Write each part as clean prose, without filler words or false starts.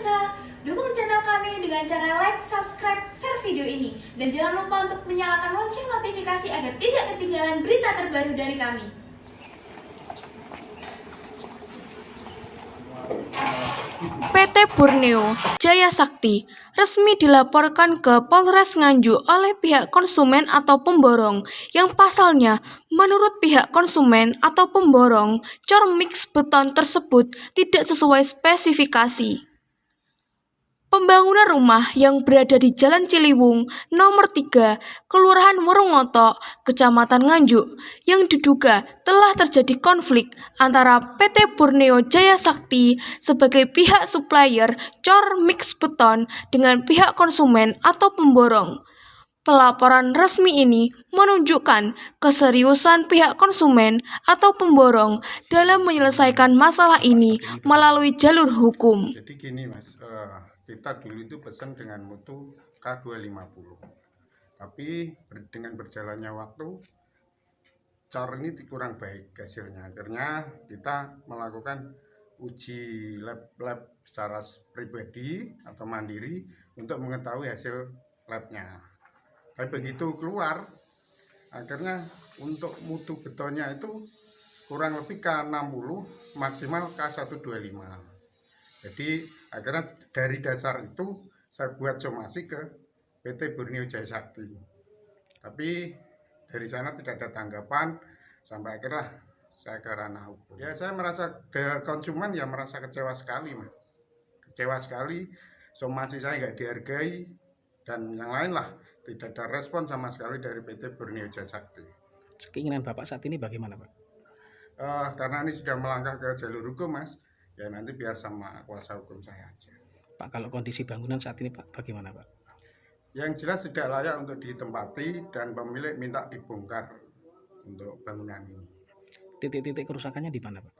Bisa dukung channel kami dengan cara like, subscribe, share video ini. Dan jangan lupa untuk menyalakan lonceng notifikasi agar tidak ketinggalan berita terbaru dari kami. PT Borneo Jaya Sakti resmi dilaporkan ke Polres Nganjuk oleh pihak konsumen atau pemborong yang pasalnya menurut pihak konsumen atau pemborong cor mix beton tersebut tidak sesuai spesifikasi. Pembangunan rumah yang berada di Jalan Ciliwung nomor 3, Kelurahan Werungoto, Kecamatan Nganjuk, yang diduga telah terjadi konflik antara PT Borneo Jaya Sakti sebagai pihak supplier cor mix beton dengan pihak konsumen atau pemborong. Pelaporan resmi ini menunjukkan keseriusan pihak konsumen atau pemborong dalam menyelesaikan masalah ini melalui jalur hukum. Jadi gini Mas, kita dulu itu pesan dengan mutu K250, tapi dengan berjalannya waktu cor ini kurang baik hasilnya. Akhirnya kita melakukan uji lab secara pribadi atau mandiri untuk mengetahui hasil labnya. Tapi begitu keluar, akhirnya untuk mutu betonnya itu kurang lebih K60 maksimal K125. Jadi akhirnya dari dasar itu saya buat somasi ke PT Borneo Jaya Sakti. Tapi dari sana tidak ada tanggapan sampai akhirnya saya ke ranah hukum. Ya saya merasa konsumen ya merasa kecewa sekali Mas. Kecewa sekali, somasi saya nggak dihargai dan yang lain lah, tidak ada respon sama sekali dari PT Borneo Jaya Sakti. Keinginan Bapak saat ini bagaimana Pak? Karena ini sudah melangkah ke jalur hukum Mas, ya nanti biar sama kuasa hukum saya aja. Pak, kalau kondisi bangunan saat ini Pak bagaimana Pak? Yang jelas tidak layak untuk ditempati dan pemilik minta dibongkar untuk bangunan ini. Titik-titik kerusakannya di mana Pak?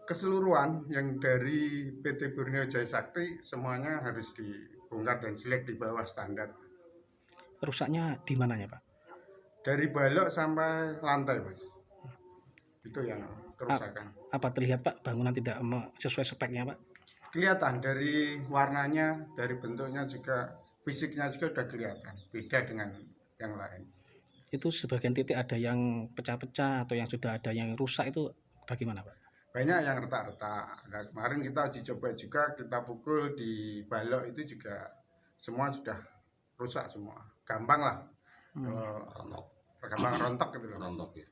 Keseluruhan yang dari PT Borneo Jaya Sakti semuanya harus dibongkar dan jelek di bawah standar. Rusaknya di mananya Pak? Dari balok sampai lantai Mas. Itu yang kerusakan. Apa terlihat Pak bangunan tidak sesuai speknya Pak? Kelihatan dari warnanya, dari bentuknya juga, fisiknya juga sudah kelihatan. Beda dengan yang lain. Itu sebagian titik ada yang pecah-pecah atau yang sudah ada yang rusak itu bagaimana Pak? Banyak yang retak-retak. Nah, kemarin kita uji coba juga, kita pukul di balok itu juga semua sudah rusak semua. Gampang lah. Gampang rontok gitu loh. Rontok ya.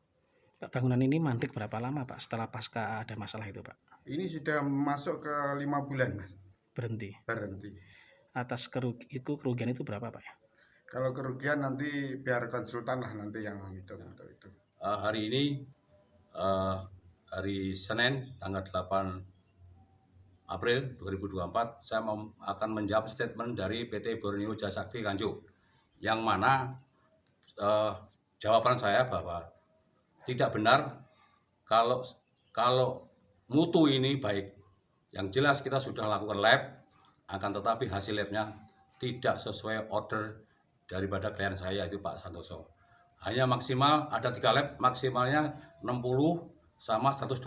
Pak, bangunan ini mandek berapa lama Pak setelah pasca ada masalah itu Pak? Ini sudah masuk ke 5 bulan Mas. Berhenti. Atas kerugian itu berapa Pak ya? Kalau kerugian nanti biar konsultan lah nanti yang menghitung itu. Hari ini hari Senin tanggal 8 April 2024 saya akan menjawab statement dari PT Borneo Jaya Sakti Nganjuk, yang mana jawaban saya bahwa tidak benar kalau mutu ini baik. Yang jelas kita sudah lakukan lab, akan tetapi hasil labnya tidak sesuai order daripada klien saya itu Pak Santoso. Hanya maksimal ada 3 lab, maksimalnya 60 sama 125.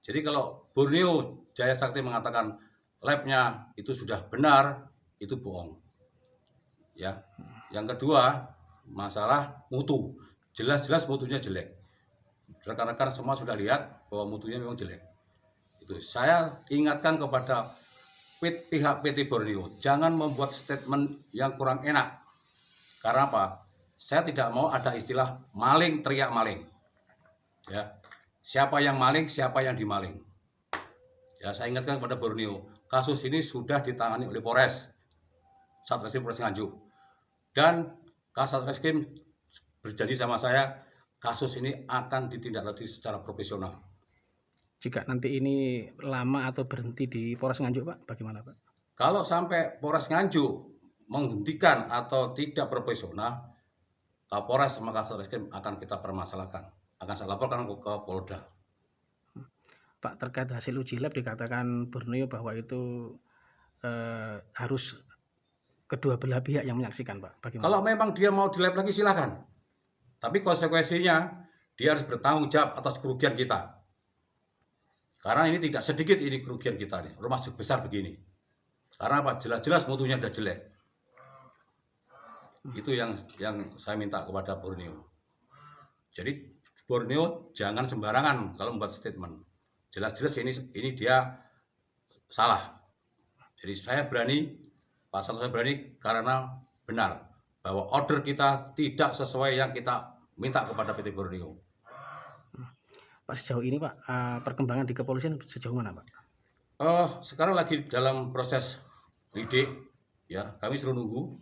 Jadi kalau Borneo Jaya Sakti mengatakan labnya itu sudah benar, itu bohong. Ya. Yang kedua, masalah mutu. Jelas-jelas mutunya jelek. Rekan-rekan semua sudah lihat bahwa mutunya memang jelek. Itu saya ingatkan kepada pihak PT Borneo, jangan membuat statement yang kurang enak. Karena apa? Saya tidak mau ada istilah maling teriak maling. Ya. Siapa yang maling, siapa yang dimaling. Ya, saya ingatkan kepada Borneo, kasus ini sudah ditangani oleh Polres Satreskrim Polres Nganjuk. Dan Kasat Reskrim berjanji sama saya, kasus ini akan ditindaklanjuti secara profesional. Jika nanti ini lama atau berhenti di Polres Nganjuk Pak, bagaimana Pak? Kalau sampai Polres Nganjuk menghentikan atau tidak profesional, Kapolres sama Kasat Reskrim akan kita permasalahkan. Akan saya laporkan ke Polda. Pak, terkait hasil uji lab dikatakan Borneo bahwa itu harus kedua belah pihak yang menyaksikan Pak. Bagaimana? Kalau memang dia mau di lab lagi silakan. Tapi konsekuensinya dia harus bertanggung jawab atas kerugian kita. Karena ini tidak sedikit ini kerugian kita nih, rumah sebesar begini. Karena apa? Jelas-jelas mutunya udah jelek. Itu yang saya minta kepada Borneo. Jadi Borneo jangan sembarangan kalau membuat statement. Jelas-jelas ini dia salah. Jadi saya berani, pasal saya berani karena benar bahwa order kita tidak sesuai yang kita minta kepada PT Borneo. Pak, sejauh ini Pak, perkembangan di kepolisian sejauh mana Pak? Sekarang lagi dalam proses lidik, ya kami suruh nunggu,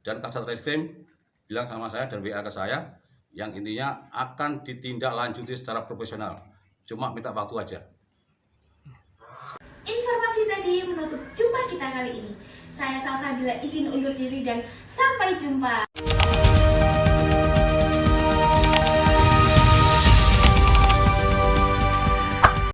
dan Kasat Reskrim bilang sama saya dan WA ke saya, yang intinya akan ditindaklanjuti secara profesional, cuma minta waktu aja. Informasi tadi menutup jumpa kita kali ini. Saya Salsabila izin undur diri dan sampai jumpa.